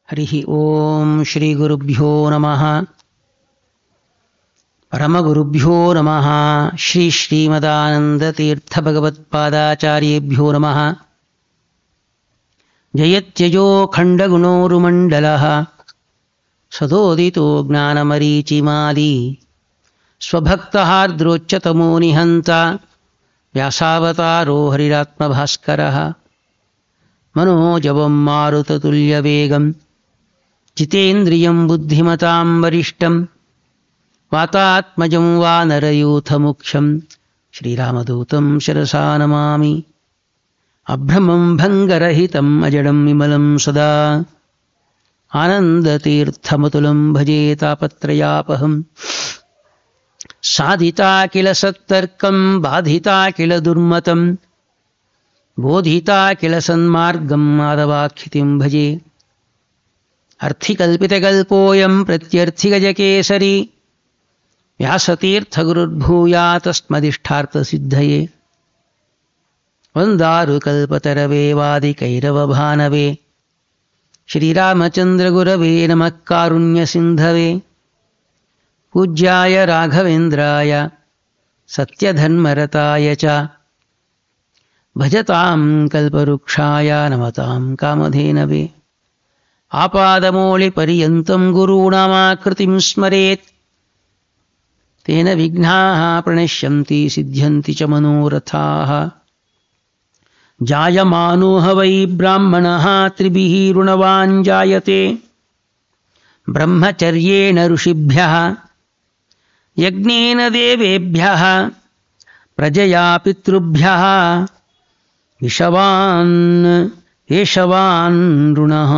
ಹರಿ ಓಂ ಶ್ರೀ ಗುರುಭ್ಯೋ ನಮಃ. ಪರಮಗುರುಭ್ಯೋ ನಮಃ. ಶ್ರೀ ಶ್ರೀಮದಾನಂದತೀರ್ಥ ಭಗವತ್ಪಾದಾಚಾರ್ಯೇಭ್ಯೋ ನಮಃ. ಜಯತ್ಯಜೋ ಖಂಡಗುಣೋರುಮಂಡಲಃ ಸದೋದಿತೋ ಜ್ಞಾನಮರೀಚಿಮಾಲಿ ಸ್ವಭಕ್ತಹಾರ್ದ್ರೋಚ್ಯತಮೋ ನಿಹಂತ ವ್ಯಾಸಾವತಾರೋ ಹರಿರಾತ್ಮಭಾಸ್ಕರಃ. ಮನೋಜವಂ ಮಾರುತತುಲ್ಯವೇಗಂ ಜಿತೇಂದ್ರಿಯಂ ಬುದ್ಧಿಮತಾಂ ವರಿಷ್ಠಂ ವಾತಾತ್ಮಜಂ ವಾನರಯೂಥಮುಖ್ಯಂ ಶ್ರೀರಾಮದೂತಂ ಶಿರಸಾ ನಮಾಮಿ. ಅಭ್ರಮಂ ಭಂಗರಹಿತಂ ಅಜಡಂ ವಿಮಲಂ ಸದಾ ಆನಂದತೀರ್ಥಮತುಲಂ ಭಜೆ ತಾಪತ್ರಯಾಪಹಂ. ಸಾಧಿತಾ ಕಿಲ ಸತ್ತರ್ಕಂ ಬಾಧಿತಾ ಕಿಲ ದುರ್ಮತಂ ಬೋಧಿತಾ ಕಿಲ ಸನ್ಮಾರ್ಗಂ ಮಾಧವಾಖ್ಯತಿಂ ಭಜೆ. ಅರ್ಥಿಕಲ್ಪಿತಕಲ್ಪೋಯಂ ಪ್ರತ್ಯರ್ಥಿಗಜಕೇಸರಿ ವ್ಯಾಸತೀರ್ಥಗುರುರ್ಭೂಯಾತಸ್ಮದಿಷ್ಟಾರ್ಥಸಿದ್ಧಯೇ. ವಂದಾರು ಕಲ್ಪತರವೇ ವಾದಿಕೈರವಭಾನವೇ ಶ್ರೀರಾಮಚಂದ್ರಗುರವೇ ನಮಃ ಕಾರುಣ್ಯಸಿಂಧವೇ. ಪೂಜ್ಯಾಯ ರಾಘವೇಂದ್ರಾಯ ಸತ್ಯಧರ್ಮರತಾಯ ಚ ಭಜತಾಂ ಕಲ್ಪವೃಕ್ಷಾಯ ನಮತಾಂ ಕಾಮಧೇನವೇ. ಆಪಾದಮೌಳಿಪರ್ಯಂತಂ ಗುರುಣಾಮಾಕೃತಿಂ ಸ್ಮರೇತ್ ತೇನ ವಿಘ್ನಾಃ ಪ್ರಣಶ್ಯಂತಿ ಸಿದ್ಧ್ಯಂತಿ ಚ ಮನೋರಥಾಃ. ಜಾಯಮಾನೋ ವೈ ಬ್ರಾಹ್ಮಣಃ ತ್ರಿಭಿಃ ಋಣವಾನ್ ಜಾಯತೆ ಬ್ರಹ್ಮಚರ್ಯೇಣ ಋಷಿಭ್ಯಃ ಯಜ್ಞೇನ ದೇವೇಭ್ಯಃ ಪ್ರಜಯಾ ಪಿತೃಭ್ಯಃ ವಿಷವಾನ್ ಏಷವಾನ್ ಋಣಃ.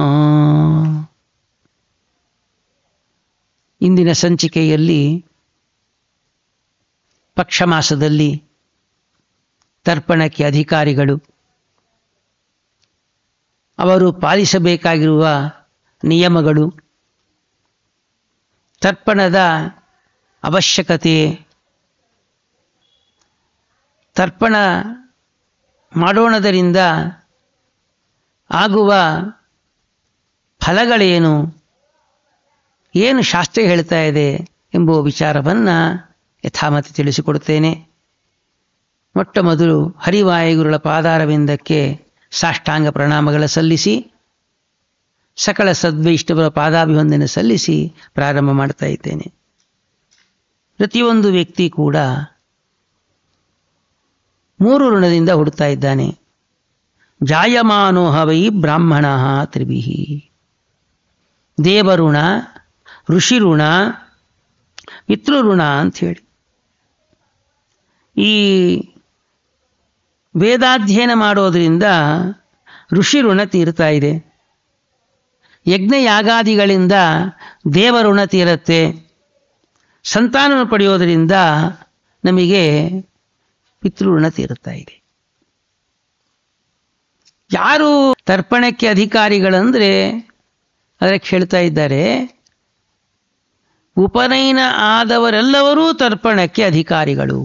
ಇಂದಿನ ಸಂಚಿಕೆಯಲ್ಲಿ ಪಕ್ಷಮಾಸದಲ್ಲಿ ತರ್ಪಣಕ್ಕೆ ಅಧಿಕಾರಿಗಳು ಅವರು ಪಾಲಿಸಬೇಕಾಗಿರುವ ನಿಯಮಗಳು, ತರ್ಪಣದ ಅವಶ್ಯಕತೆ, ತರ್ಪಣ ಮಾಡೋಣದರಿಂದ ಆಗುವ ಫಲಗಳೇನು, ಏನು ಶಾಸ್ತ್ರ ಹೇಳ್ತಾ ಇದೆ ಎಂಬುವ ವಿಚಾರವನ್ನು ಯಥಾಮತಿ ತಿಳಿಸಿಕೊಡುತ್ತೇನೆ. ಮೊಟ್ಟ ಮೊದಲು ಹರಿವಾಯುಗುರುಗಳ ಪಾದಾರವಿಂದಕ್ಕೆ ಸಾಷ್ಟಾಂಗ ಪ್ರಣಾಮಗಳ ಸಲ್ಲಿಸಿ ಸಕಲ ಸದ್ವೈಷ್ಣವರ ಪಾದಾಭಿವಂದನೆ ಸಲ್ಲಿಸಿ ಪ್ರಾರಂಭ ಮಾಡ್ತಾ ಇದ್ದೇನೆ. ಪ್ರತಿಯೊಂದು ವ್ಯಕ್ತಿ ಕೂಡ 3 ಋಣದಿಂದ ಹುಡುಕ್ತಾ ಇದ್ದಾನೆ. ಜಾಯಮಾನೋ ವೈ ಬ್ರಾಹ್ಮಣಃ ತ್ರಿಭಿಃ. ದೇವಋಣ, ಋಷಿಋಣ, ಪಿತೃಋಣ ಅಂಥೇಳಿ ಈ ವೇದಾಧ್ಯಯನ ಮಾಡೋದರಿಂದ ಋಷಿಋಣ ತೀರ್ತಾ ಇದೆ. ಯಜ್ಞಯಾಗಾದಿಗಳಿಂದ ದೇವಋಣ ತೀರತ್ತೆ. ಸಂತಾನ ಪಡೆಯೋದರಿಂದ ನಮಗೆ ಪಿತೃಋಣ ತೀರುತ್ತಾ ಇದೆ. ಯಾರು ತರ್ಪಣಕ್ಕೆ ಅಧಿಕಾರಿಗಳಂದರೆ ಅದಕ್ಕೆ ಹೇಳ್ತಾ ಇದ್ದಾರೆ, ಉಪನಯನ ಆದವರೆಲ್ಲವರೂ ತರ್ಪಣಕ್ಕೆ ಅಧಿಕಾರಿಗಳು.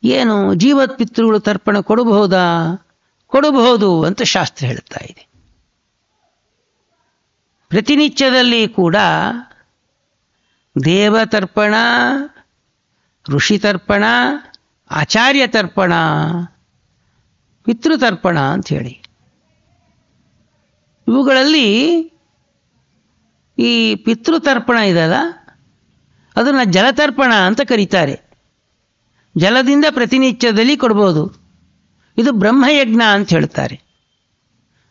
ಏನು ಜೀವತ್ ಪಿತೃಗಳು ತರ್ಪಣ ಕೊಡಬಹುದಾ? ಕೊಡಬಹುದು ಅಂತ ಶಾಸ್ತ್ರ ಹೇಳ್ತಾ ಇದೆ. ಪ್ರತಿನಿತ್ಯದಲ್ಲಿ ಕೂಡ ದೇವತರ್ಪಣ, ಋಷಿತರ್ಪಣ, ಆಚಾರ್ಯ ತರ್ಪಣ, ಪಿತೃತರ್ಪಣ ಅಂಥೇಳಿ ಇವುಗಳಲ್ಲಿ ಈ ಪಿತೃತರ್ಪಣ ಇದಲ್ಲ, ಅದನ್ನು ಜಲತರ್ಪಣ ಅಂತ ಕರೀತಾರೆ. ಜಲದಿಂದ ಪ್ರತಿನಿತ್ಯದಲ್ಲಿ ಕೊಡ್ಬೋದು. ಇದು ಬ್ರಹ್ಮಯಜ್ಞ ಅಂತ ಹೇಳ್ತಾರೆ.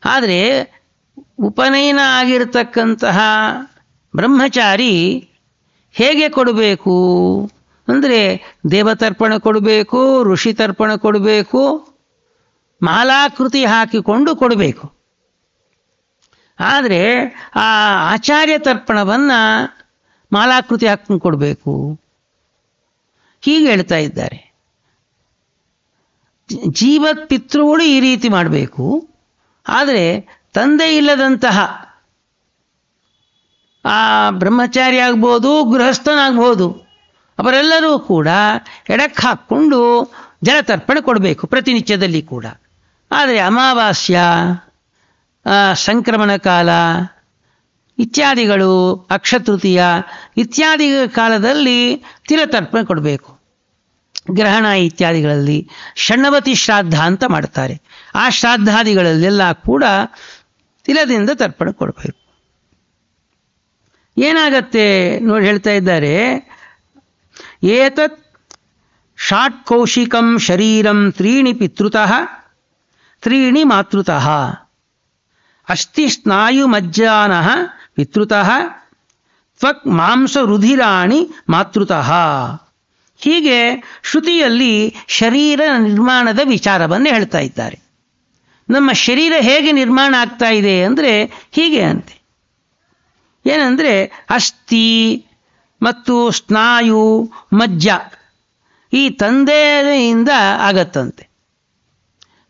ಆದರೆ ಉಪನಯನ ಆಗಿರತಕ್ಕಂತಹ ಬ್ರಹ್ಮಚಾರಿ ಹೇಗೆ ಕೊಡಬೇಕು ಅಂದರೆ ದೇವತರ್ಪಣ ಕೊಡಬೇಕು, ಋಷಿತರ್ಪಣ ಕೊಡಬೇಕು, ಮಾಲಾಕೃತಿ ಹಾಕಿಕೊಂಡು ಕೊಡಬೇಕು. ಆದರೆ ಆ ಆಚಾರ್ಯ ತರ್ಪಣವನ್ನು ಮಾಲಾಕೃತಿ ಹಾಕೊಂಡು ಕೊಡಬೇಕು. ಹೀಗೆ ಹೇಳ್ತಾ ಇದ್ದಾರೆ. ಜೀವತ್ ಪಿತೃಗಳು ಈ ರೀತಿ ಮಾಡಬೇಕು. ಆದರೆ ತಂದೆ ಇಲ್ಲದಂತಹ ಆ ಬ್ರಹ್ಮಚಾರಿ ಆಗ್ಬೋದು, ಗೃಹಸ್ಥನಾಗ್ಬೋದು, ಅವರೆಲ್ಲರೂ ಕೂಡ ಎಡಕ್ಕೆ ಹಾಕ್ಕೊಂಡು ಜಲತರ್ಪಣೆ ಕೊಡಬೇಕು ಪ್ರತಿನಿತ್ಯದಲ್ಲಿ ಕೂಡ. ಆದರೆ ಅಮಾವಾಸ್ಯ ಸಂಕ್ರಮಣ ಕಾಲ ಇತ್ಯಾದಿಗಳು, ಅಕ್ಷತೃತೀಯ ಇತ್ಯಾದಿ ಕಾಲದಲ್ಲಿ ತಿಲತರ್ಪಣೆ ಕೊಡಬೇಕು. ಗ್ರಹಣ ಇತ್ಯಾದಿಗಳಲ್ಲಿ ಷಣ್ಣವತಿ ಶ್ರಾದ್ದ ಅಂತ ಮಾಡ್ತಾರೆ. ಆ ಶ್ರಾದ್ದಾದಿಗಳಲ್ಲೆಲ್ಲ ಕೂಡ ತಿಲದಿಂದ ತರ್ಪಣೆ ಕೊಡಬೇಕು. ಏನಾಗತ್ತೆ ನೋಡಿ ಹೇಳ್ತಾ ಇದ್ದಾರೆ, ಏತತ್ ಷಾಟ್ಕೌಶಿಕಂ ಶರೀರಂ ತ್ರೀಣಿ ಪಿತೃತಃ ತ್ರೀಣಿ ಮಾತೃತಃ ಅಸ್ತಿ ಸ್ನಾಯುಮಜ್ಜಾನಃ ಪಿತೃತಃ ತ್ವಕ್ ಮಾಂಸ ರುಧಿರಾಣಿ ಮಾತೃತಃ. ಹೀಗೆ ಶ್ರುತಿಯಲ್ಲಿ ಶರೀರ ನಿರ್ಮಾಣದ ವಿಚಾರವನ್ನು ಹೇಳ್ತಾ ಇದ್ದಾರೆ. ನಮ್ಮ ಶರೀರ ಹೇಗೆ ನಿರ್ಮಾಣ ಆಗ್ತಾ ಇದೆ ಅಂದರೆ ಹೀಗೆ ಅಂತೆ. ಏನಂದರೆ ಅಸ್ಥಿ ಮತ್ತು ಸ್ನಾಯು ಮಜ್ಜ ಈ ತಂದೆಯಿಂದ ಆಗತ್ತಂತೆ.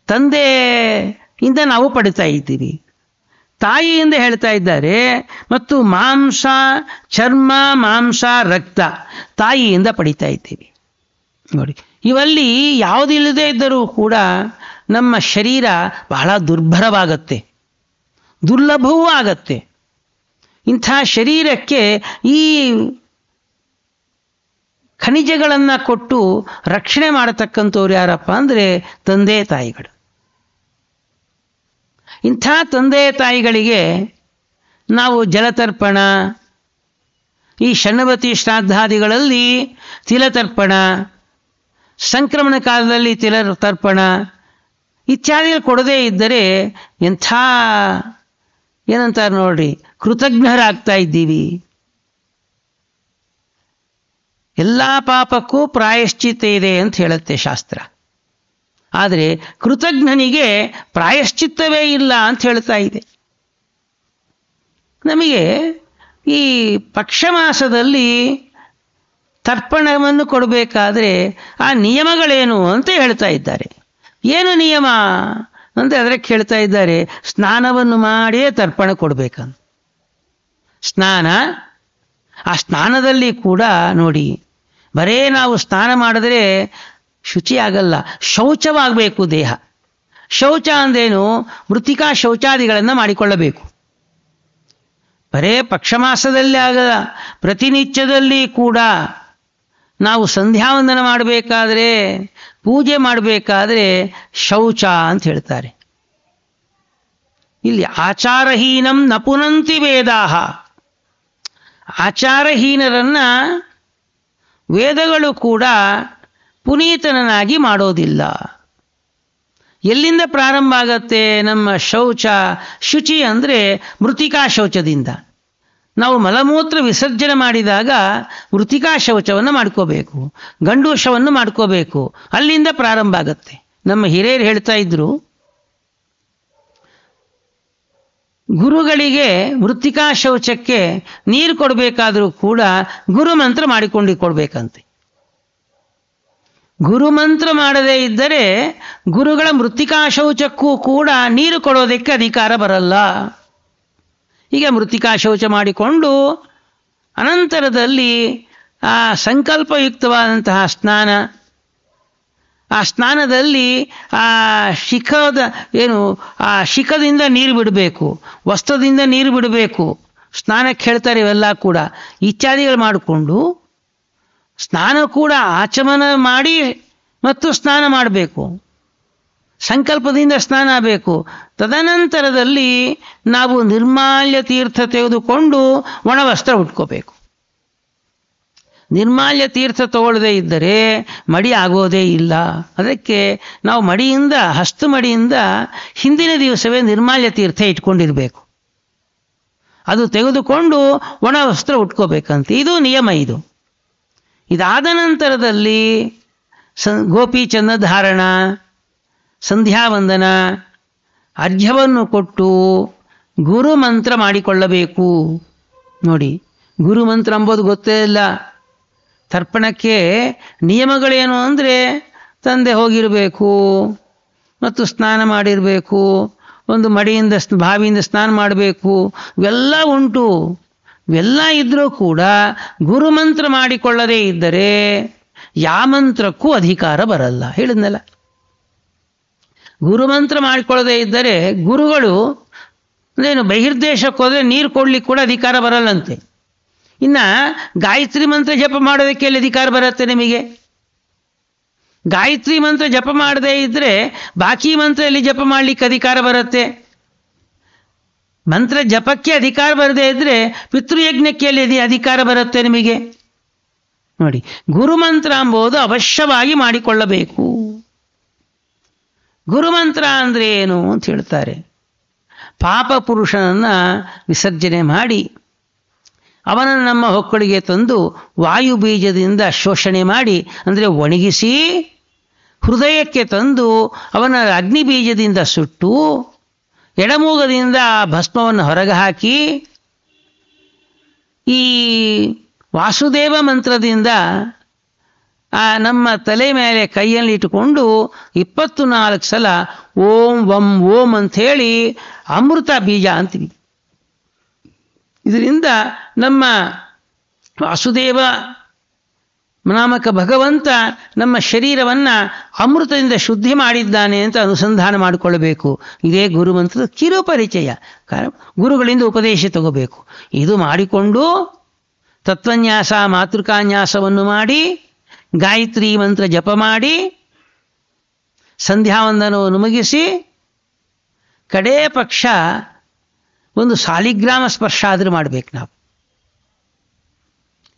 ತಂದೆಯಿಂದ ನಾವು ಪಡಿತಾ ಇದ್ದೀವಿ. ತಾಯಿಯಿಂದ ಹೇಳ್ತಾ ಇದ್ದಾರೆ. ಮತ್ತು ಮಾಂಸ, ಚರ್ಮ, ಮಾಂಸ, ರಕ್ತ ತಾಯಿಯಿಂದ ಪಡಿತಾ ಇದ್ದೀವಿ. ನೋಡಿ, ಇವಲ್ಲಿ ಯಾವುದಿಲ್ಲದೆ ಇದ್ದರೂ ಕೂಡ ನಮ್ಮ ಶರೀರ ಬಹಳ ದುರ್ಭರವಾಗತ್ತೆ, ದುರ್ಲಭವೂ ಆಗತ್ತೆ. ಇಂಥ ಶರೀರಕ್ಕೆ ಈ ಖನಿಜಗಳನ್ನು ಕೊಟ್ಟು ರಕ್ಷಣೆ ಮಾಡತಕ್ಕಂಥವ್ರು ಯಾರಪ್ಪ ಅಂದರೆ ತಂದೆ ತಾಯಿಗಳು. ಇಂಥ ತಂದೆ ತಾಯಿಗಳಿಗೆ ನಾವು ಜಲತರ್ಪಣ, ಈ ಷಣ್ಣವತಿ ಶ್ರಾದ್ದಾದಿಗಳಲ್ಲಿ ತಿಲತರ್ಪಣ, ಸಂಕ್ರಮಣ ಕಾಲದಲ್ಲಿ ತಿಲತರ್ಪಣ ಇತ್ಯಾದಿಗಳು ಕೊಡದೇ ಇದ್ದರೆ ಎಂಥ ಏನಂತಾರೆ ನೋಡ್ರಿ, ಕೃತಜ್ಞರಾಗ್ತಾ ಇದ್ದೀವಿ. ಎಲ್ಲ ಪಾಪಕ್ಕೂ ಪ್ರಾಯಶ್ಚಿತ್ತ ಇದೆ ಅಂತ ಹೇಳುತ್ತೆ ಶಾಸ್ತ್ರ. ಆದರೆ ಕೃತಜ್ಞನಿಗೆ ಪ್ರಾಯಶ್ಚಿತ್ತವೇ ಇಲ್ಲ ಅಂತ ಹೇಳ್ತಾ ಇದೆ. ನಮಗೆ ಈ ಪಕ್ಷಮಾಸದಲ್ಲಿ ತರ್ಪಣವನ್ನು ಕೊಡಬೇಕಾದ್ರೆ ಆ ನಿಯಮಗಳೇನು ಅಂತ ಹೇಳ್ತಾ ಇದ್ದಾರೆ. ಏನು ನಿಯಮ ಅಂತ ಅದಕ್ಕೆ ಹೇಳ್ತಾ ಇದ್ದಾರೆ, ಸ್ನಾನವನ್ನು ಮಾಡಿಯೇ ತರ್ಪಣ ಕೊಡಬೇಕಂತ. ಸ್ನಾನ, ಆ ಸ್ನಾನದಲ್ಲಿ ಕೂಡ ನೋಡಿ, ಬರೇ ನಾವು ಸ್ನಾನ ಮಾಡಿದ್ರೆ ಶುಚಿ ಆಗಲ್ಲ, ಶೌಚವಾಗಬೇಕು ದೇಹ. ಶೌಚ ಅಂದೇನು, ಮೃತ್ತಿಕಾ ಶೌಚಾದಿಗಳನ್ನು ಮಾಡಿಕೊಳ್ಳಬೇಕು. ಬರೇ ಪಕ್ಷಮಾಸದಲ್ಲಿ ಆಗಲ್ಲ, ಪ್ರತಿನಿತ್ಯದಲ್ಲಿ ಕೂಡ ನಾವು ಸಂಧ್ಯಾವಂದನ ಮಾಡಬೇಕಾದ್ರೆ, ಪೂಜೆ ಮಾಡಬೇಕಾದ್ರೆ ಶೌಚ ಅಂತ ಹೇಳ್ತಾರೆ. ಇಲ್ಲಿ ಆಚಾರಹೀನಂ ನ ಪುನಂತಿ ವೇದಾಹ. ಆಚಾರಹೀನರನ್ನ ವೇದಗಳು ಕೂಡ ಪುನೀತನಾಗಿ ಮಾಡೋದಿಲ್ಲ. ಎಲ್ಲಿಂದ ಪ್ರಾರಂಭ ಆಗತ್ತೆ ನಮ್ಮ ಶೌಚ? ಶುಚಿ ಅಂದರೆ ಮೃತ್ತಿಕಾ ಶೌಚದಿಂದ. ನಾವು ಮಲಮೂತ್ರ ವಿಸರ್ಜನೆ ಮಾಡಿದಾಗ ಮೃತ್ತಿಕಾ ಶೌಚವನ್ನು ಮಾಡ್ಕೋಬೇಕು, ಗಂಡೂಷವನ್ನು ಮಾಡ್ಕೋಬೇಕು. ಅಲ್ಲಿಂದ ಪ್ರಾರಂಭ ಆಗತ್ತೆ. ನಮ್ಮ ಹಿರಿಯರು ಹೇಳ್ತಾ ಇದ್ರು, ಗುರುಗಳಿಗೆ ಮೃತ್ತಿಕಾ ಶೌಚಕ್ಕೆ ನೀರು ಕೊಡಬೇಕಾದರೂ ಕೂಡ ಗುರುಮಂತ್ರ ಮಾಡಿಕೊಂಡು ಕೊಡಬೇಕಂತೆ. ಗುರುಮಂತ್ರ ಮಾಡದೇ ಇದ್ದರೆ ಗುರುಗಳ ಮೃತ್ತಿಕಾ ಶೌಚಕ್ಕೂ ಕೂಡ ನೀರು ಕೊಡೋದಕ್ಕೆ ಅಧಿಕಾರ ಬರಲ್ಲ. ಹೀಗೆ ಮೃತ್ತಿಕಾ ಶೌಚ ಮಾಡಿಕೊಂಡು ಅನಂತರದಲ್ಲಿ ಆ ಸಂಕಲ್ಪಯುಕ್ತವಾದಂತಹ ಸ್ನಾನ, ಆ ಸ್ನಾನದಲ್ಲಿ ಆ ಶಿಖದಿಂದ ನೀರು ಬಿಡಬೇಕು, ವಸ್ತ್ರದಿಂದ ನೀರು ಬಿಡಬೇಕು. ಸ್ನಾನಕ್ಕೆ ಹೇಳ್ತಾರೆ ಇವೆಲ್ಲ ಕೂಡ. ಇತ್ಯಾದಿಗಳು ಮಾಡಿಕೊಂಡು ಸ್ನಾನ ಕೂಡ ಆಚಮನ ಮಾಡಿ ಮತ್ತು ಸ್ನಾನ ಮಾಡಬೇಕು. ಸಂಕಲ್ಪದಿಂದ ಸ್ನಾನ ಆಗಬೇಕು. ತದನಂತರದಲ್ಲಿ ನಾವು ನಿರ್ಮಾಲ್ಯ ತೀರ್ಥ ತೆಗೆದುಕೊಂಡು ಒಣವಸ್ತ್ರ ಉಟ್ಕೋಬೇಕು. ನಿರ್ಮಾಲ್ಯ ತೀರ್ಥ ತಗೊಳ್ಳದೇ ಇದ್ದರೆ ಮಡಿ ಆಗೋದೇ ಇಲ್ಲ. ಅದಕ್ಕೆ ನಾವು ಮಡಿಯಿಂದ, ಹಸ್ತು ಮಡಿಯಿಂದ ಹಿಂದಿನ ದಿವಸವೇ ನಿರ್ಮಾಲ್ಯ ತೀರ್ಥ ಇಟ್ಕೊಂಡಿರಬೇಕು. ಅದು ತೆಗೆದುಕೊಂಡು ಒಣ ವಸ್ತ್ರ ಉಟ್ಕೋಬೇಕಂತ. ಇದು ನಿಯಮ. ಇದಾದ ನಂತರದಲ್ಲಿ ಗೋಪೀಚಂದ ಧಾರಣ, ಸಂಧ್ಯಾವಂದನ, ಅರ್ಘ್ಯವನ್ನು ಕೊಟ್ಟು ಗುರುಮಂತ್ರ ಮಾಡಿಕೊಳ್ಳಬೇಕು. ನೋಡಿ, ಗುರುಮಂತ್ರ ಅಂಬೋದು ಗೊತ್ತೇ ಇಲ್ಲ. ತರ್ಪಣಕ್ಕೆ ನಿಯಮಗಳೇನು ಅಂದರೆ ತಂದೆ ಹೋಗಿರಬೇಕು ಮತ್ತು ಸ್ನಾನ ಮಾಡಿರಬೇಕು, ಒಂದು ಮಡಿಯಿಂದ ಬಾವಿಯಿಂದ ಸ್ನಾನ ಮಾಡಬೇಕು, ಇವೆಲ್ಲ ಉಂಟು. ಇವೆಲ್ಲ ಇದ್ದರೂ ಕೂಡ ಗುರುಮಂತ್ರ ಮಾಡಿಕೊಳ್ಳದೇ ಇದ್ದರೆ ಯಾವ ಮಂತ್ರಕ್ಕೂ ಅಧಿಕಾರ ಬರಲ್ಲ. ಹೇಳಿದ್ನಲ್ಲ, ಗುರುಮಂತ್ರ ಮಾಡಿಕೊಳ್ಳದೇ ಇದ್ದರೆ ಗುರುಗಳು ಅಂದ್ರೇನು, ಬಹಿರ್ದೇಶಕ್ಕೆ ಹೋದರೆ ನೀರು ಕೊಡ್ಲಿಕ್ಕೆ ಕೂಡ ಅಧಿಕಾರ ಬರಲ್ಲಂತೆ. ಇನ್ನು ಗಾಯತ್ರಿ ಮಂತ್ರ ಜಪ ಮಾಡೋದಕ್ಕೆ ಎಲ್ಲಿ ಅಧಿಕಾರ ಬರುತ್ತೆ ನಿಮಗೆ? ಗಾಯತ್ರಿ ಮಂತ್ರ ಜಪ ಮಾಡದೇ ಇದ್ದರೆ ಬಾಕಿ ಮಂತ್ರ ಎಲ್ಲಿ ಜಪ ಮಾಡಲಿಕ್ಕೆ ಅಧಿಕಾರ ಬರುತ್ತೆ? ಮಂತ್ರ ಜಪಕ್ಕೆ ಅಧಿಕಾರ ಬರದೇ ಇದ್ದರೆ ಪಿತೃಯಜ್ಞಕ್ಕೆ ಎಲ್ಲಿ ಅಧಿಕಾರ ಬರುತ್ತೆ ನಿಮಗೆ? ನೋಡಿ, ಗುರುಮಂತ್ರ ಎಂಬುದು ಅವಶ್ಯವಾಗಿ ಮಾಡಿಕೊಳ್ಳಬೇಕು. ಗುರುಮಂತ್ರ ಅಂದರೆ ಏನು ಅಂತ ಹೇಳ್ತಾರೆ. ಪಾಪ ಪುರುಷನನ್ನು ವಿಸರ್ಜನೆ ಮಾಡಿ ಅವನನ್ನು ನಮ್ಮ ಹೊಕ್ಕಳಿಗೆ ತಂದು ವಾಯು ಬೀಜದಿಂದ ಶೋಷಣೆ ಮಾಡಿ, ಅಂದರೆ ಒಣಗಿಸಿ ಹೃದಯಕ್ಕೆ ತಂದು ಅವನ ಅಗ್ನಿ ಬೀಜದಿಂದ ಸುಟ್ಟು ಎಡಮೂಗದಿಂದ ಭಸ್ಮವನ್ನು ಹೊರಗೆ ಹಾಕಿ ಈ ವಾಸುದೇವ ಮಂತ್ರದಿಂದ ನಮ್ಮ ತಲೆ ಮೇಲೆ ಕೈಯಲ್ಲಿ ಇಟ್ಟುಕೊಂಡು 24 ಸಲ ಓಂ ವಂ ಓಂ ಅಂಥೇಳಿ ಅಮೃತ ಬೀಜ ಅಂತೀವಿ. ಇದರಿಂದ ನಮ್ಮ ವಾಸುದೇವ ನಾಮಕ ಭಗವಂತ ನಮ್ಮ ಶರೀರವನ್ನು ಅಮೃತದಿಂದ ಶುದ್ಧಿ ಮಾಡಿದ್ದಾನೆ ಅಂತ ಅನುಸಂಧಾನ ಮಾಡಿಕೊಳ್ಳಬೇಕು. ಇದೇ ಗುರುಮಂತ್ರದ ಕಿರು ಪರಿಚಯ. ಕಾರಣ ಗುರುಗಳಿಂದ ಉಪದೇಶ ತಗೋಬೇಕು. ಇದು ಮಾಡಿಕೊಂಡು ತತ್ವನ್ಯಾಸ ಮಾತೃಕಾನ್ಯಾಸವನ್ನು ಮಾಡಿ ಗಾಯತ್ರಿ ಮಂತ್ರ ಜಪ ಮಾಡಿ ಸಂಧ್ಯಾವಂದನವನ್ನು ಮುಗಿಸಿ ಕಡೇ ಪಕ್ಷ ಒಂದು ಸಾಲಿಗ್ರಾಮ ಸ್ಪರ್ಶ ಆದರೂ ಮಾಡಬೇಕು. ನಾವು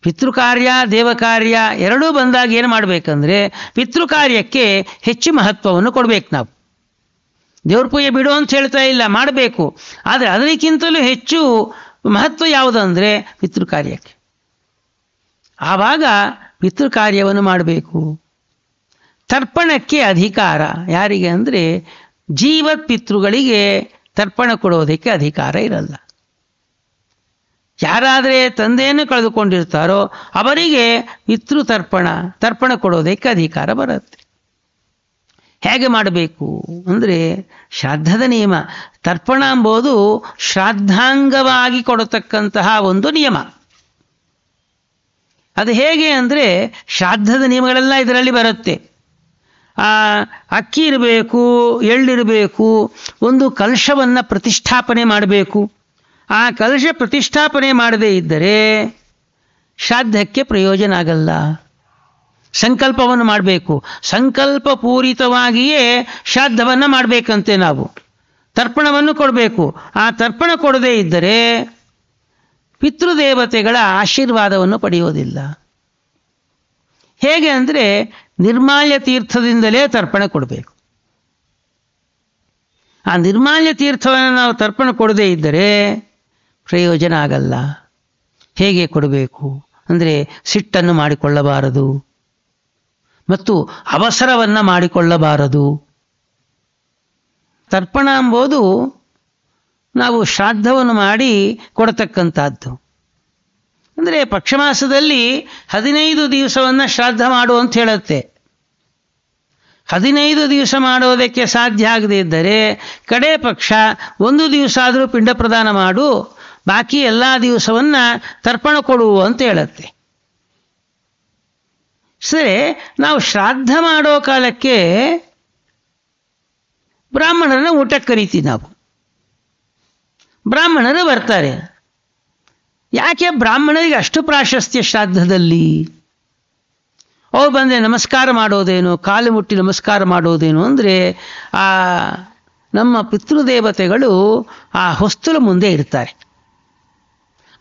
ಪಿತೃಕಾರ್ಯ ದೇವಕಾರ್ಯ ಎರಡೂ ಬಂದಾಗ ಏನು ಮಾಡಬೇಕಂದ್ರೆ ಪಿತೃಕಾರ್ಯಕ್ಕೆ ಹೆಚ್ಚು ಮಹತ್ವವನ್ನು ಕೊಡಬೇಕು. ನಾವು ದೇವ್ರ ಪೂಜೆ ಬಿಡು ಅಂತ ಹೇಳ್ತಾ ಇಲ್ಲ, ಮಾಡಬೇಕು. ಆದರೆ ಅದಕ್ಕಿಂತಲೂ ಹೆಚ್ಚು ಮಹತ್ವ ಯಾವುದಂದರೆ ಪಿತೃಕಾರ್ಯಕ್ಕೆ. ಆವಾಗ ಪಿತೃಕಾರ್ಯವನ್ನು ಮಾಡಬೇಕು. ತರ್ಪಣಕ್ಕೆ ಅಧಿಕಾರ ಯಾರಿಗೆ ಅಂದರೆ ಜೀವತ್ ಪಿತೃಗಳಿಗೆ ತರ್ಪಣ ಕೊಡೋದಕ್ಕೆ ಅಧಿಕಾರ ಇರಲ್ಲ. ಯಾರಾದರೆ ತಂದೆಯನ್ನು ಕಳೆದುಕೊಂಡಿರ್ತಾರೋ ಅವರಿಗೆ ಪಿತೃ ತರ್ಪಣ ಕೊಡೋದಕ್ಕೆ ಅಧಿಕಾರ ಬರುತ್ತೆ. ಹೇಗೆ ಮಾಡಬೇಕು ಅಂದರೆ ಶ್ರಾದ್ದದ ನಿಯಮ. ತರ್ಪಣ ಎಂಬುದು ಶ್ರಾದ್ದಾಂಗವಾಗಿ ಕೊಡತಕ್ಕಂತಹ ಒಂದು ನಿಯಮ. ಅದು ಹೇಗೆ ಅಂದರೆ ಶ್ರಾದ್ದದ ನಿಯಮಗಳೆಲ್ಲ ಇದರಲ್ಲಿ ಬರುತ್ತೆ. ಅಕ್ಕಿ ಇರಬೇಕು, ಎಳ್ಳಿರಬೇಕು, ಒಂದು ಕಲಶವನ್ನು ಪ್ರತಿಷ್ಠಾಪನೆ ಮಾಡಬೇಕು. ಆ ಕಲಶ ಪ್ರತಿಷ್ಠಾಪನೆ ಮಾಡದೇ ಇದ್ದರೆ ಶ್ರಾದ್ದಕ್ಕೆ ಪ್ರಯೋಜನ ಆಗಲ್ಲ. ಸಂಕಲ್ಪವನ್ನು ಮಾಡಬೇಕು. ಸಂಕಲ್ಪ ಪೂರಿತವಾಗಿಯೇ ಶ್ರಾದ್ದವನ್ನು ಮಾಡಬೇಕಂತೆ. ನಾವು ತರ್ಪಣವನ್ನು ಕೊಡಬೇಕು. ಆ ತರ್ಪಣ ಕೊಡದೇ ಇದ್ದರೆ ಪಿತೃದೇವತೆಗಳ ಆಶೀರ್ವಾದವನ್ನು ಪಡೆಯೋದಿಲ್ಲ. ಹೇಗೆ ಅಂದರೆ ನಿರ್ಮಾಲ್ಯ ತೀರ್ಥದಿಂದಲೇ ತರ್ಪಣ ಕೊಡಬೇಕು. ಆ ನಿರ್ಮಾಲ್ಯ ತೀರ್ಥವನ್ನು ನಾವು ತರ್ಪಣ ಕೊಡದೇ ಇದ್ದರೆ ಪ್ರಯೋಜನ ಆಗಲ್ಲ. ಹೇಗೆ ಕೊಡಬೇಕು ಅಂದರೆ ಸಿಟ್ಟನ್ನು ಮಾಡಿಕೊಳ್ಳಬಾರದು ಮತ್ತು ಅವಸರವನ್ನು ಮಾಡಿಕೊಳ್ಳಬಾರದು. ತರ್ಪಣ ಎಂಬುದು ನಾವು ಶ್ರಾದ್ದವನ್ನು ಮಾಡಿ ಕೊಡತಕ್ಕಂಥದ್ದು. ಅಂದರೆ ಪಕ್ಷಮಾಸದಲ್ಲಿ 15 ದಿವಸವನ್ನು ಶ್ರಾದ್ದ ಮಾಡು ಅಂತ ಹೇಳುತ್ತೆ. 15 ದಿವಸ ಮಾಡೋದಕ್ಕೆ ಸಾಧ್ಯ ಆಗದೇ ಇದ್ದರೆ ಕಡೇ ಪಕ್ಷ 1 ದಿವಸ ಆದರೂ ಪಿಂಡ ಪ್ರದಾನ ಮಾಡು, ಬಾಕಿ ಎಲ್ಲ ದಿವಸವನ್ನು ತರ್ಪಣ ಕೊಡು ಅಂತ ಹೇಳುತ್ತೆ. ಸರಿ, ನಾವು ಶ್ರಾದ್ದ ಮಾಡೋ ಕಾಲಕ್ಕೆ ಬ್ರಾಹ್ಮಣರನ್ನ ಊಟಕ್ಕೆ ಕರಿತೀವಿ. ನಾವು ಬ್ರಾಹ್ಮಣರು ಬರ್ತಾರೆ. ಯಾಕೆ ಬ್ರಾಹ್ಮಣರಿಗೆ ಅಷ್ಟು ಪ್ರಾಶಸ್ತ್ಯ ಶ್ರಾದ್ದದಲ್ಲಿ? ಅವ್ರು ಬಂದರೆ ನಮಸ್ಕಾರ ಮಾಡೋದೇನು, ಕಾಲು ಮುಟ್ಟಿ ನಮಸ್ಕಾರ ಮಾಡೋದೇನು ಅಂದರೆ ನಮ್ಮ ಪಿತೃದೇವತೆಗಳು ಆ ಹೊಸ್ತಲು ಮುಂದೆ ಇರ್ತಾರೆ.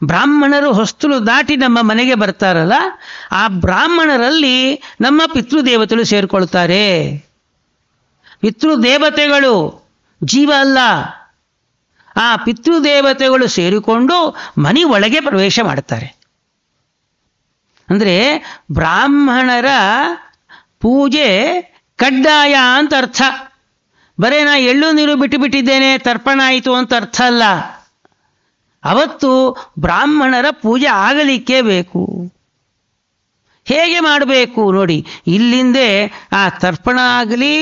ಬ್ರಾಹ್ಮಣರು ಹೊಸ್ತಲು ದಾಟಿ ನಮ್ಮ ಮನೆಗೆ ಬರ್ತಾರಲ್ಲ, ಆ ಬ್ರಾಹ್ಮಣರಲ್ಲಿ ನಮ್ಮ ಪಿತೃದೇವತೆಗಳು ಸೇರಿಕೊಳ್ತಾರೆ. ಪಿತೃದೇವತೆಗಳು ಜೀವ ಅಲ್ಲ. ಆ ಪಿತೃದೇವತೆಗಳು ಸೇರಿಕೊಂಡು ಮನೆ ಒಳಗೆ ಪ್ರವೇಶ ಮಾಡ್ತಾರೆ. ಅಂದರೆ ಬ್ರಾಹ್ಮಣರ ಪೂಜೆ ಕಡ್ಡಾಯ ಅಂತ ಅರ್ಥ. ಬರೇ ನಾ ಎಳ್ಳು ನೀರು ಬಿಟ್ಟಿದ್ದೇನೆ ತರ್ಪಣ ಆಯಿತು ಅಂತ ಅರ್ಥ ಅಲ್ಲ. ಅವತ್ತು ಬ್ರಾಹ್ಮಣರ ಪೂಜೆ ಆಗಲಿಕ್ಕೆ ಬೇಕು. ಹೇಗೆ ಮಾಡಬೇಕು ನೋಡಿ, ಇಲ್ಲಿಂದೇ ಆ ತರ್ಪಣ ಆಗಲಿ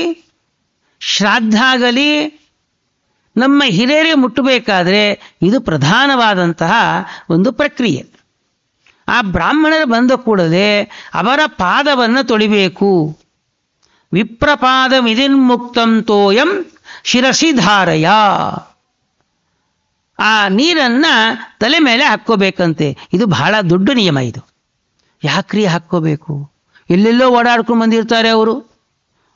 ಶ್ರಾದ್ದ ಆಗಲಿ ನಮ್ಮ ಹಿರಿಯರೇ ಮುಟ್ಟಬೇಕಾದ್ರೆ ಇದು ಪ್ರಧಾನವಾದಂತಹ ಒಂದು ಪ್ರಕ್ರಿಯೆ. ಆ ಬ್ರಾಹ್ಮಣರು ಬಂದ ಕೂಡಲೇ ಅವರ ಪಾದವನ್ನು ತೊಳಿಬೇಕು. ವಿಪ್ರಪಾದ ಮಿದಿನ್ಮುಕ್ತಂ ತೋಯಂ ಶಿರಸಿ ಧಾರಯ. ಆ ನೀರನ್ನು ತಲೆ ಮೇಲೆ ಹಾಕ್ಕೋಬೇಕಂತೆ. ಇದು ಬಹಳ ದೊಡ್ಡ ನಿಯಮ. ಇದು ಯಾಕ್ರಿ ಹಾಕ್ಕೋಬೇಕು? ಎಲ್ಲೆಲ್ಲೋ ಓಡಾಡ್ಕೊಂಡು ಬಂದಿರ್ತಾರೆ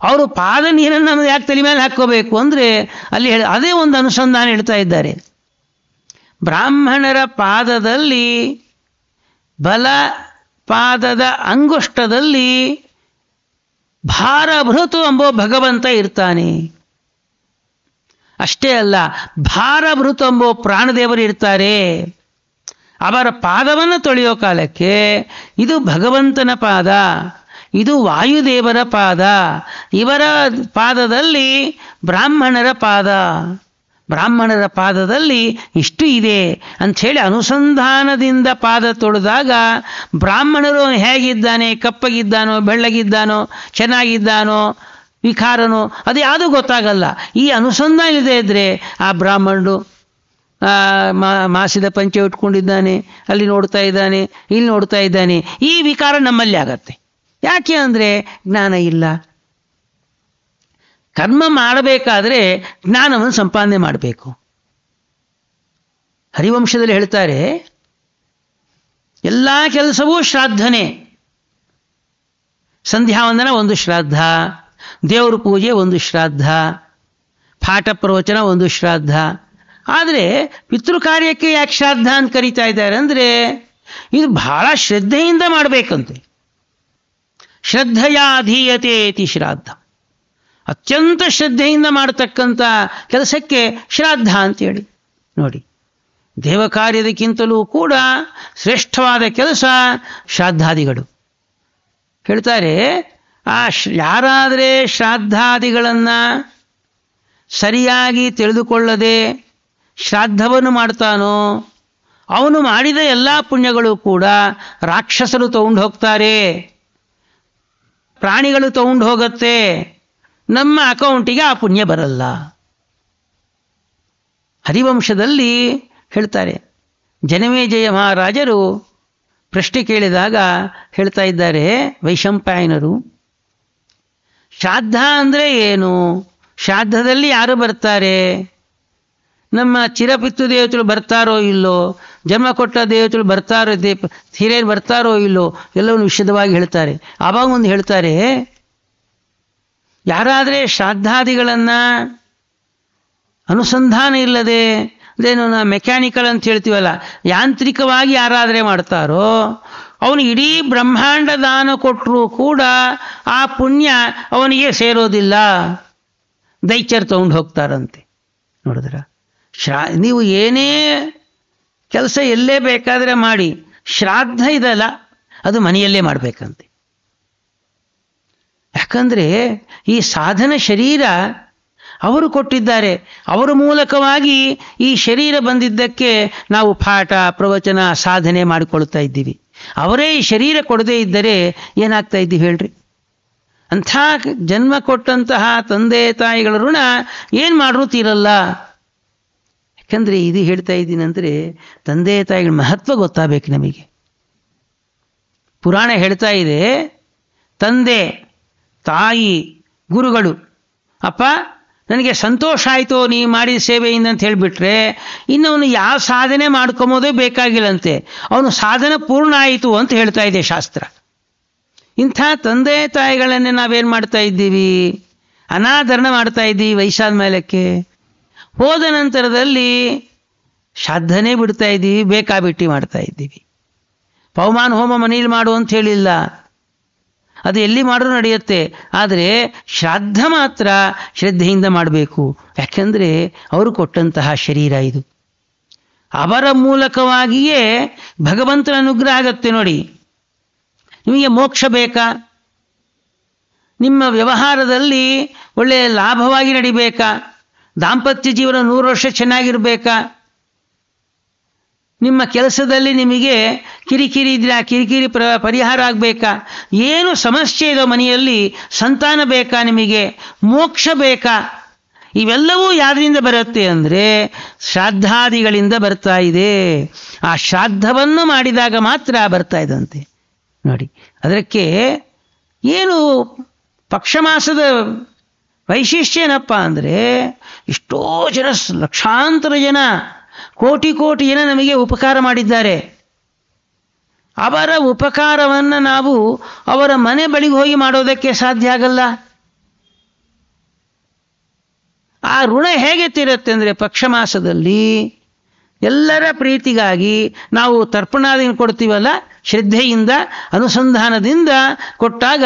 ಅವರು ಪಾದ ನೀರನ್ನು ನಮ್ಮದು ಯಾಕೆ ತಲೆ ಮೇಲೆ ಹಾಕ್ಕೋಬೇಕು ಅಂದರೆ ಅಲ್ಲಿ ಅದೇ ಒಂದು ಅನುಸಂಧಾನ ಹೇಳ್ತಾ ಇದ್ದಾರೆ. ಬ್ರಾಹ್ಮಣರ ಪಾದದಲ್ಲಿ, ಬಲ ಪಾದದ ಅಂಗುಷ್ಟದಲ್ಲಿ ಭಾರಭೃತು ಎಂಬೋ ಭಗವಂತ ಇರ್ತಾನೆ. ಅಷ್ಟೇ ಅಲ್ಲ, ಭಾರಭೃತು ಎಂಬೋ ಪ್ರಾಣದೇವರು ಇರ್ತಾರೆ. ಅವರ ಪಾದವನ್ನು ತೊಳೆಯೋ ಕಾಲಕ್ಕೆ ಇದು ಭಗವಂತನ ಪಾದ, ಇದು ವಾಯುದೇವರ ಪಾದ, ಇವರ ಪಾದದಲ್ಲಿ ಬ್ರಾಹ್ಮಣರ ಪಾದ, ಬ್ರಾಹ್ಮಣರ ಪಾದದಲ್ಲಿ ಇಷ್ಟು ಇದೆ ಅಂಥೇಳಿ ಅನುಸಂಧಾನದಿಂದ ಪಾದ ತೊಳೆದಾಗ ಬ್ರಾಹ್ಮಣರು ಹೇಗಿದ್ದಾನೆ, ಕಪ್ಪಗಿದ್ದಾನೋ, ಬೆಳ್ಳಗಿದ್ದಾನೋ, ಚೆನ್ನಾಗಿದ್ದಾನೋ, ವಿಕಾರನೋ, ಅದು ಯಾವುದೂ ಗೊತ್ತಾಗಲ್ಲ. ಈ ಅನುಸಂಧಾನ ಇಲ್ಲದೆ ಇದ್ದರೆ ಆ ಬ್ರಾಹ್ಮಣರು ಮಾಸಿದ ಪಂಚೆ ಉಟ್ಕೊಂಡಿದ್ದಾನೆ, ಅಲ್ಲಿ ನೋಡ್ತಾ ಇದ್ದಾನೆ, ಇಲ್ಲಿ ನೋಡ್ತಾ ಇದ್ದಾನೆ, ಈ ವಿಕಾರ ನಮ್ಮಲ್ಲಿ ಆಗತ್ತೆ. ಯಾಕೆ ಅಂದರೆ ಜ್ಞಾನ ಇಲ್ಲ. ಕರ್ಮ ಮಾಡಬೇಕಾದ್ರೆ ಜ್ಞಾನವನ್ನು ಸಂಪಾದನೆ ಮಾಡಬೇಕು. ಹರಿವಂಶದಲ್ಲಿ ಹೇಳ್ತಾರೆ, ಎಲ್ಲ ಕೆಲಸವೂ ಶ್ರಾದ್ದನೇ. ಸಂಧ್ಯಾವಂದನ ಒಂದು ಶ್ರಾದ್ದ, ದೇವ್ರ ಪೂಜೆ ಒಂದು ಶ್ರಾದ್ದ, ಪಾಠ ಪ್ರವಚನ ಒಂದು ಶ್ರಾದ್ದ. ಆದರೆ ಪಿತೃಕಾರ್ಯಕ್ಕೆ ಯಾಕೆ ಶ್ರಾದ್ದ ಅಂತ ಕರೀತಾ ಇದ್ದಾರೆ ಅಂದರೆ ಇದು ಬಹಳ ಶ್ರದ್ಧೆಯಿಂದ ಮಾಡಬೇಕಂತೆ. ಶ್ರದ್ಧೆಯಾ ಅಧೀಯತೆ ಇತಿ ಶ್ರಾದ್ದ. ಅತ್ಯಂತ ಶ್ರದ್ಧೆಯಿಂದ ಮಾಡತಕ್ಕಂಥ ಕೆಲಸಕ್ಕೆ ಶ್ರಾದ್ದ ಅಂತೇಳಿ. ನೋಡಿ, ದೇವ ಕಾರ್ಯದಕ್ಕಿಂತಲೂ ಕೂಡ ಶ್ರೇಷ್ಠವಾದ ಕೆಲಸ ಶ್ರಾದ್ದಾದಿಗಳು. ಹೇಳ್ತಾರೆ, ಯಾರಾದರೆ ಶ್ರಾದ್ದಾದಿಗಳನ್ನು ಸರಿಯಾಗಿ ತಿಳಿದುಕೊಳ್ಳದೆ ಶ್ರಾದ್ದವನ್ನು ಮಾಡ್ತಾನೋ ಅವನು ಮಾಡಿದ ಎಲ್ಲ ಪುಣ್ಯಗಳು ಕೂಡ ರಾಕ್ಷಸರು ತಗೊಂಡು ಹೋಗ್ತಾರೆ, ಪ್ರಾಣಿಗಳು ತಗೊಂಡು ಹೋಗುತ್ತೆ, ನಮ್ಮ ಅಕೌಂಟಿಗೆ ಆ ಪುಣ್ಯ ಬರಲ್ಲ. ಹರಿವಂಶದಲ್ಲಿ ಹೇಳ್ತಾರೆ, ಜನಮೇಜಯ ಮಹಾರಾಜರು ಪ್ರಶ್ನೆ ಕೇಳಿದಾಗ ಹೇಳ್ತಾ ಇದ್ದಾರೆ ವೈಶಂಪಾಯನರು, ಶ್ರಾದ್ದ ಅಂದರೆ ಏನು? ಶ್ರಾದ್ದದಲ್ಲಿ ಯಾರು ಬರ್ತಾರೆ? ನಮ್ಮ ಚಿರಪಿತ್ತು ದೇವತೆಗಳು ಬರ್ತಾರೋ ಇಲ್ಲೋ, ಜನ್ಮ ಕೊಟ್ಟ ದೇವತೆಗಳು ಬರ್ತಾರೋ, ಹಿರಿಯರು ಬರ್ತಾರೋ ಇಲ್ಲೋ, ಎಲ್ಲವನ್ನು ವಿಶದವಾಗಿ ಹೇಳ್ತಾರೆ. ಆವಾಗ ಒಂದು ಹೇಳ್ತಾರೆ, ಯಾರಾದರೆ ಶ್ರಾದ್ದಾದಿಗಳನ್ನು ಅನುಸಂಧಾನ ಇಲ್ಲದೆ, ಅದೇನು ನಾ ಮೆಕ್ಯಾನಿಕಲ್ ಅಂತ ಹೇಳ್ತೀವಲ್ಲ, ಯಾಂತ್ರಿಕವಾಗಿ ಯಾರಾದರೆ ಮಾಡ್ತಾರೋ ಅವನು ಇಡೀ ಬ್ರಹ್ಮಾಂಡ ದಾನ ಕೊಟ್ಟರೂ ಕೂಡ ಆ ಪುಣ್ಯ ಅವನಿಗೆ ಸೇರೋದಿಲ್ಲ, ದೈತ್ಯರು ತಗೊಂಡು ಹೋಗ್ತಾರಂತೆ. ನೋಡಿದ್ರ, ನೀವು ಏನೇ ಕೆಲಸ ಎಲ್ಲೇ ಬೇಕಾದರೆ ಮಾಡಿ, ಶ್ರಾದ್ದ ಇದಲ್ಲ ಅದು ಮನೆಯಲ್ಲೇ ಮಾಡಬೇಕಂತೆ. ಯಾಕಂದರೆ ಈ ಸಾಧನ ಶರೀರ ಅವರು ಕೊಟ್ಟಿದ್ದಾರೆ, ಅವರ ಮೂಲಕವಾಗಿ ಈ ಶರೀರ ಬಂದಿದ್ದಕ್ಕೆ ನಾವು ಪಾಠ ಪ್ರವಚನ ಸಾಧನೆ ಮಾಡಿಕೊಳ್ತಾ ಇದ್ದೀವಿ. ಅವರೇ ಈ ಶರೀರ ಕೊಡದೇ ಇದ್ದರೆ ಏನಾಗ್ತಾ ಇದ್ದೀವಿ ಹೇಳ್ರಿ? ಅಂಥ ಜನ್ಮ ಕೊಟ್ಟಂತಹ ತಂದೆ ತಾಯಿಗಳ ಋಣ ಏನು ಮಾಡ್ರೂ ತೀರಲ್ಲ. ಯಾಕಂದರೆ ಇದು ಹೇಳ್ತಾ ಇದ್ದೀನಂದರೆ ತಂದೆ ತಾಯಿಗಳ ಮಹತ್ವ ಗೊತ್ತಾಗಬೇಕು ನಮಗೆ. ಪುರಾಣ ಹೇಳ್ತಾ ಇದೆ, ತಂದೆ ತಾಯಿ ಗುರುಗಳು, ಅಪ್ಪ ನನಗೆ ಸಂತೋಷ ಆಯಿತು ನೀ ಮಾಡಿದ ಸೇವೆಯಿಂದ ಅಂತ ಹೇಳಿಬಿಟ್ರೆ ಇನ್ನು ಅವನು ಯಾವ ಸಾಧನೆ ಮಾಡ್ಕೊಂಬೋದೇ ಬೇಕಾಗಿಲ್ಲಂತೆ, ಅವನು ಸಾಧನೆ ಪೂರ್ಣ ಆಯಿತು ಅಂತ ಹೇಳ್ತಾ ಇದೆ ಶಾಸ್ತ್ರ. ಇಂಥ ತಂದೆ ತಾಯಿಗಳನ್ನೇ ನಾವೇನು ಮಾಡ್ತಾ ಇದ್ದೀವಿ? ಅನಾದರಣ ಮಾಡ್ತಾ ಇದ್ದೀವಿ. ವಯಸ್ಸಾದ ಮೇಲಕ್ಕೆ ಹೋದ ನಂತರದಲ್ಲಿ ಶ್ರಾದ್ದನೇ ಬಿಡ್ತಾ ಇದ್ದೀವಿ, ಬೇಕಾಬಿಟ್ಟಿ ಮಾಡ್ತಾ ಇದ್ದೀವಿ. ಪವಮಾನ ಹೋಮ ಮನೇಲಿ ಮಾಡು ಅಂತ ಹೇಳಿಲ್ಲ, ಅದು ಎಲ್ಲಿ ಮಾಡ್ರೂ ನಡೆಯುತ್ತೆ. ಆದರೆ ಶ್ರಾದ್ದ ಮಾತ್ರ ಶ್ರದ್ಧೆಯಿಂದ ಮಾಡಬೇಕು. ಯಾಕೆಂದರೆ ಅವರು ಕೊಟ್ಟಂತಹ ಶರೀರ ಇದು, ಅವರ ಮೂಲಕವಾಗಿಯೇ ಭಗವಂತನ ಅನುಗ್ರಹ ಆಗತ್ತೆ. ನೋಡಿ, ನಿಮಗೆ ಮೋಕ್ಷ ಬೇಕಾ? ನಿಮ್ಮ ವ್ಯವಹಾರದಲ್ಲಿ ಒಳ್ಳೆಯ ಲಾಭವಾಗಿ ನಡಿಬೇಕಾ? ದಾಂಪತ್ಯ ಜೀವನ 100 ವರ್ಷ ಚೆನ್ನಾಗಿರಬೇಕಾ? ನಿಮ್ಮ ಕೆಲಸದಲ್ಲಿ ನಿಮಗೆ ಕಿರಿಕಿರಿ ಇದ್ರೆ ಆ ಕಿರಿಕಿರಿ ಪರಿಹಾರ ಆಗಬೇಕಾ? ಏನು ಸಮಸ್ಯೆ ಇದೋ ಮನೆಯಲ್ಲಿ, ಸಂತಾನ ಬೇಕಾ, ನಿಮಗೆ ಮೋಕ್ಷ ಬೇಕಾ? ಇವೆಲ್ಲವೂ ಯಾರಿಂದ ಬರುತ್ತೆ ಅಂದರೆ ಶ್ರಾದ್ದಾದಿಗಳಿಂದ ಬರ್ತಾ ಇದೆ. ಆ ಶ್ರಾದ್ದವನ್ನು ಮಾಡಿದಾಗ ಮಾತ್ರ ಬರ್ತಾ ಇದಂತೆ. ನೋಡಿ, ಅದಕ್ಕೆ ಏನು ಪಕ್ಷಮಾಸದ ವೈಶಿಷ್ಟ್ಯ ಏನಪ್ಪ ಅಂದರೆ, ಎಷ್ಟೋ ಜನ, ಲಕ್ಷಾಂತರ ಜನ ಕೋಟಿ ಕೋಟಿ ಜನ ನಮಗೆ ಉಪಕಾರ ಮಾಡಿದ್ದಾರೆ. ಅವರ ಉಪಕಾರವನ್ನು ನಾವು ಅವರ ಮನೆ ಬಳಿಗೆ ಹೋಗಿ ಮಾಡೋದಕ್ಕೆ ಸಾಧ್ಯ ಆಗಲ್ಲ. ಆ ಋಣ ಹೇಗೆ ತೀರುತ್ತೆ ಅಂದರೆ ಪಕ್ಷ ಮಾಸದಲ್ಲಿ ಎಲ್ಲರ ಪ್ರೀತಿಗಾಗಿ ನಾವು ತರ್ಪಣಾದಿನ ಕೊಡ್ತೀವಲ್ಲ, ಶ್ರದ್ಧೆಯಿಂದ ಅನುಸಂಧಾನದಿಂದ ಕೊಟ್ಟಾಗ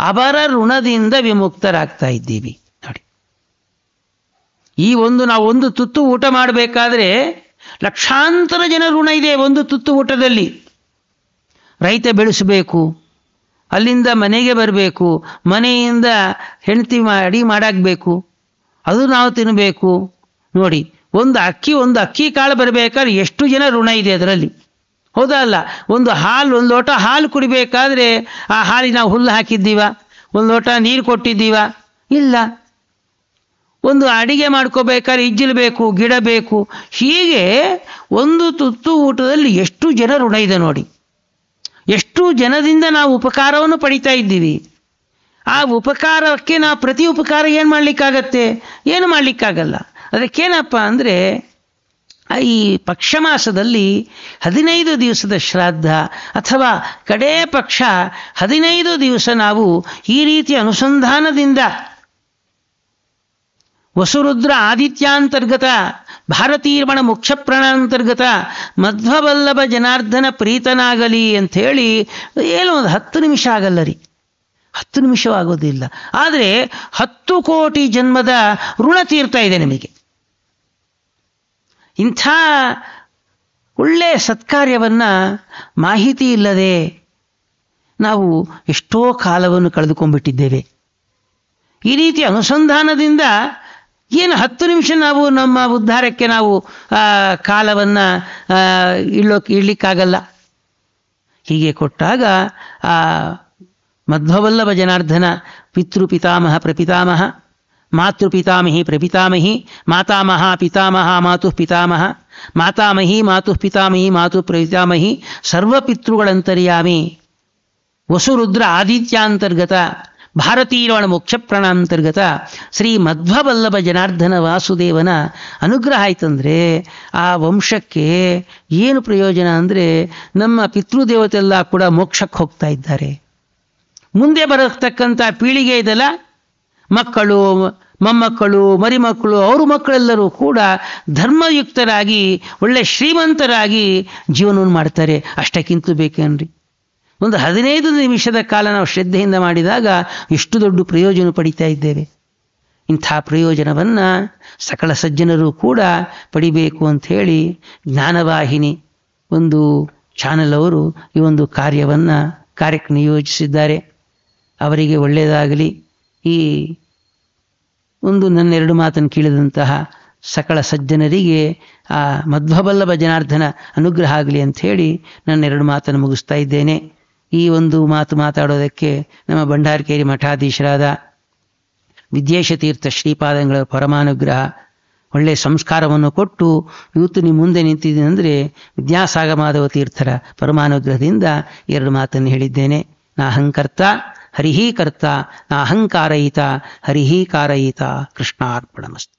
ಅವರ ಋಣದಿಂದ ವಿಮುಕ್ತರಾಗ್ತಾ ಇದ್ದೀವಿ. ನೋಡಿ, ಈ ನಾವು ಒಂದು ತುತ್ತು ಊಟ ಮಾಡಬೇಕಾದ್ರೆ ಲಕ್ಷಾಂತರ ಜನ ಋಣ ಇದೆ ಒಂದು ತುತ್ತು ಊಟದಲ್ಲಿ. ರೈತ ಬೆಳೆಸಬೇಕು, ಅಲ್ಲಿಂದ ಮನೆಗೆ ಬರಬೇಕು, ಮನೆಯಿಂದ ಹೆಂಡತಿ ಅಡಿಗೆ ಮಾಡಾಕಬೇಕು, ಅದು ನಾವು ತಿನ್ನಬೇಕು. ನೋಡಿ, ಒಂದು ಅಕ್ಕಿ ಕಾಳು ಬರಬೇಕಾದ್ರೆ ಎಷ್ಟು ಜನ ಋಣ ಇದೆ ಅದರಲ್ಲಿ, ಹೌದಾ ಅಲ್ಲ? ಒಂದು ಲೋಟ ಹಾಲು ಕುಡಿಬೇಕಾದ್ರೆ ಆ ಹಾಲಿಗೆ ನಾವು ಹುಲ್ಲು ಹಾಕಿದ್ದೀವ? ಒಂದು ಲೋಟ ನೀರು ಕೊಟ್ಟಿದ್ದೀವ? ಇಲ್ಲ. ಒಂದು ಅಡಿಗೆ ಮಾಡ್ಕೋಬೇಕಾದ್ರೆ ಇಜ್ಜಿಲು ಬೇಕು, ಗಿಡ ಬೇಕು. ಹೀಗೆ ಒಂದು ತುತ್ತು ಊಟದಲ್ಲಿ ಎಷ್ಟು ಜನ ಋಣ ಇದೆ ನೋಡಿ. ಎಷ್ಟು ಜನದಿಂದ ನಾವು ಉಪಕಾರವನ್ನು ಪಡಿತಾ ಇದ್ದೀವಿ. ಆ ಉಪಕಾರಕ್ಕೆ ನಾವು ಪ್ರತಿ ಉಪಕಾರ ಏನು ಮಾಡಲಿಕ್ಕಾಗತ್ತೆ? ಏನು ಮಾಡಲಿಕ್ಕಾಗಲ್ಲ. ಅದಕ್ಕೇನಪ್ಪ ಅಂದರೆ ಈ ಪಕ್ಷ ಮಾಸದಲ್ಲಿ 15 ದಿವಸದ ಶ್ರಾದ್ದ ಅಥವಾ ಕಡೇ ಪಕ್ಷ 15 ದಿವಸ ನಾವು ಈ ರೀತಿ ಅನುಸಂಧಾನದಿಂದ ವಸುರುದ್ರ ಆದಿತ್ಯಾಂತರ್ಗತ ಭಾರತೀರ್ಮಣ ಮುಖ್ಯ ಪ್ರಾಣಾಂತರ್ಗತ ಮಧ್ವವಲ್ಲಭ ಜನಾರ್ದನ ಪ್ರೀತನಾಗಲಿ ಅಂಥೇಳಿ ಏನೋ ಒಂದು 10 ನಿಮಿಷ ಆಗಲ್ಲ ರೀ, 10 ನಿಮಿಷವೂ ಆಗೋದಿಲ್ಲ. ಆದರೆ 10 ಕೋಟಿ ಜನ್ಮದ ಋಣ ತೀರ್ತಾ ಇದೆ ನಿಮಗೆ. ಇಂಥ ಒಳ್ಳೆಯ ಸತ್ಕಾರ್ಯವನ್ನು ಮಾಹಿತಿ ಇಲ್ಲದೆ ನಾವು ಎಷ್ಟೋ ಕಾಲವನ್ನು ಕಳೆದುಕೊಂಡ್ಬಿಟ್ಟಿದ್ದೇವೆ. ಈ ರೀತಿ ಅನುಸಂಧಾನದಿಂದ ಏನು 10 ನಿಮಿಷ ನಾವು ನಮ್ಮ ಉದ್ಧಾರಕ್ಕೆ ನಾವು ಕಾಲವನ್ನು ಇಡಲಿಕ್ಕಾಗಲ್ಲ. ಹೀಗೆ ಕೊಟ್ಟಾಗ ಮಧ್ವವಲ್ಲಭ ಜನಾರ್ದನ ಪಿತೃಪಿತಾಮಹ ಪ್ರಪಿತಾಮಹ ಮಾತೃಪಿತಾಮಹಿ ಪ್ರಪಿತಾಮಹಿ ಮಾತಾಮಹ ಪಿತಾಮಹ ಮಾತುಃ ಪಿತಾಮಹ ಮಾತಾಮಹಿ ಮಾತುಃ ಪಿತಾಮಹಿ ಮಾತುಃ ಪ್ರಪಿತಾಮಹಿ ಸರ್ವಪಿತೃಗಳಂತರ್ಯಾಮಿ ವಸುರುದ್ರ ಆದಿತ್ಯಾಂತರ್ಗತ ಭಾರತೀರ್ಮಣ ಮುಖ್ಯ ಪ್ರಾಣಾಂತರ್ಗತ ಶ್ರೀ ಮಧ್ವವಲ್ಲಭ ಜನಾರ್ದನ ವಾಸುದೇವನ ಅನುಗ್ರಹ ಆಯ್ತಂದರೆ ಆ ವಂಶಕ್ಕೆ ಏನು ಪ್ರಯೋಜನ ಅಂದರೆ ನಮ್ಮ ಪಿತೃದೇವತೆಲ್ಲ ಕೂಡ ಮೋಕ್ಷಕ್ಕೆ ಹೋಗ್ತಾ ಇದ್ದಾರೆ. ಮುಂದೆ ಬರತಕ್ಕಂಥ ಪೀಳಿಗೆ ಇದೆಲ್ಲ, ಮಕ್ಕಳು ಮೊಮ್ಮಕ್ಕಳು ಮರಿಮಕ್ಕಳು ಅವ್ರ ಮಕ್ಕಳೆಲ್ಲರೂ ಕೂಡ ಧರ್ಮಯುಕ್ತರಾಗಿ ಒಳ್ಳೆ ಶ್ರೀಮಂತರಾಗಿ ಜೀವನವನ್ನು ಮಾಡ್ತಾರೆ. ಅಷ್ಟಕ್ಕಿಂತಲೂ ಬೇಕೇನ್ರಿ? ಒಂದು 15 ನಿಮಿಷದ ಕಾಲ ನಾವು ಶ್ರದ್ಧೆಯಿಂದ ಮಾಡಿದಾಗ ಎಷ್ಟು ದೊಡ್ಡ ಪ್ರಯೋಜನ ಪಡಿತಾ ಇದ್ದೇವೆ. ಇಂಥ ಪ್ರಯೋಜನವನ್ನು ಸಕಲ ಸಜ್ಜನರು ಕೂಡ ಪಡಿಬೇಕು ಅಂಥೇಳಿ ಜ್ಞಾನವಾಹಿನಿ ಒಂದು ಚಾನಲ್ ಅವರು ಈ ಒಂದು ಕಾರ್ಯಕ್ಕೆ ನಿಯೋಜಿಸಿದ್ದಾರೆ. ಅವರಿಗೆ ಒಳ್ಳೆಯದಾಗಲಿ. ಈ ಒಂದು ನನ್ನ 2 ಮಾತನ್ನು ಕೇಳಿದಂತಹ ಸಕಲ ಸಜ್ಜನರಿಗೆ ಆ ಮಧ್ವವಲ್ಲಭ ಜನಾರ್ದನ ಅನುಗ್ರಹ ಆಗಲಿ ಅಂಥೇಳಿ ನನ್ನ 2 ಮಾತನ್ನು ಮುಗಿಸ್ತಾ ಇದ್ದೇನೆ. ಈ ಒಂದು ಮಾತು ಮಾತಾಡೋದಕ್ಕೆ ನಮ್ಮ ಭಂಡಾರಕೇರಿ ಮಠಾಧೀಶರಾದ ವಿದ್ಯೇಶತೀರ್ಥ ಶ್ರೀಪಾದಂಗಳ ಪರಮಾನುಗ್ರಹ, ಒಳ್ಳೆಯ ಸಂಸ್ಕಾರವನ್ನು ಕೊಟ್ಟು ಇವತ್ತು ನಿಮ್ಮ ಮುಂದೆ ನಿಂತಿದ್ದೀನಿ ಅಂದರೆ ವಿದ್ಯಾಸಾಗರ ಮಾಧವ ತೀರ್ಥರ ಪರಮಾನುಗ್ರಹದಿಂದ 2 ಮಾತನ್ನು ಹೇಳಿದ್ದೇನೆ. ನಾ ಅಹಂಕರ್ತ ಹರಿಹೀ ಕರ್ತ ನಾ ಅಹಂಕಾರಯಿತ ಹರಿಹೀ ಕಾರಯಿತ. ಕೃಷ್ಣಾರ್ಪಣಮಸ್ತು.